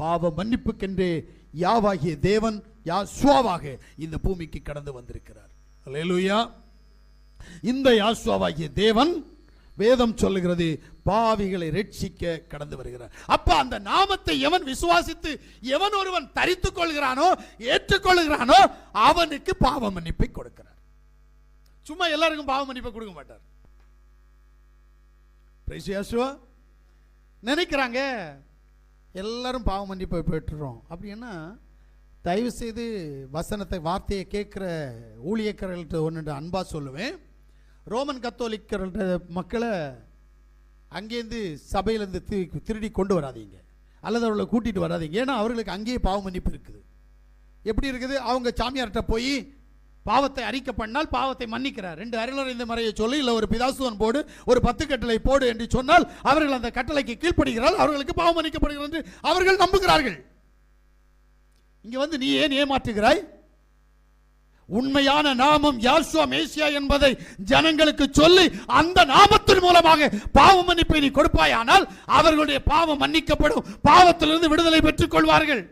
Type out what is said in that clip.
பாவ மன்னிப்புக்கென்றே யாவாகிய தேவன் யாசுவாவாக இந்த பூமிக்கு கடந்து வந்திருக்கிறார். அல்லேலூயா. இந்த யாசுவாவாகிய தேவன் வேதம் சொல்லுகிறது பாவிகளை ரட்சிக்க கடந்து வருகிறார். அப்ப அந்த நாமத்தை எவன் விசுவாசித்து எவன் ஒருவன் தரித்துக் கொள்கிறானோ ஏற்றுக்கொள்கிறானோ அவனுக்கு பாவ மன்னிப்பை கொடுக்கிறார். சும்மா எல்லாருக்கும் பாவ மன்னிப்பை கொடுக்க மாட்டார். நினைக்கிறாங்க எல்லாரும் பாவ மன்னிப்பை பெற்றுறோம் அப்படின்னா, தயவு செய்து வசனத்தை வார்த்தையை கேட்கிற ஊழியக்காரர்கள்ட்ட ஒன்று அன்பா சொல்லுவேன். ரோமன் கத்தோலிக்கர்கள்ட்ட மக்களை அங்கேருந்து சபையிலேருந்து திருடி கொண்டு வராதீங்க, அல்லது அவர்களை கூட்டிட்டு வராதீங்க. ஏன்னா அவர்களுக்கு அங்கேயே பாவ மன்னிப்பு இருக்குது. எப்படி இருக்குது? அவங்க சாமியார்கிட்ட போய் பாவத்தை அறிக்கை பண்ணால் பாவத்தை மன்னிக்கிறார். 2 அருளறிந்த மறையை சொல்லி, இல்லை ஒரு பிதாசுவன் போடு, ஒரு 10 கட்டளை போடு என்று சொன்னால் அவர்கள் அந்த கட்டளைக்கு கீழ்ப்படுகிறார்கள், அவர்களுக்கு பாவம் மன்னிக்கப்படுகிறது என்று அவர்கள் நம்புகிறார்கள். இங்க வந்து நீ ஏன் ஏமாற்றுகிறாய்? உண்மையான நாமம் யாசுவா மேசியா என்பதை ஜனங்களுக்கு சொல்லி அந்த நாமத்தின் மூலமாக பாவ மன்னிப்பை நீ கொடுப்பாயானால் அவர்களுடைய பாவம் மன்னிக்கப்படும், பாவத்திலிருந்து விடுதலை பெற்றுக் கொள்வார்கள்.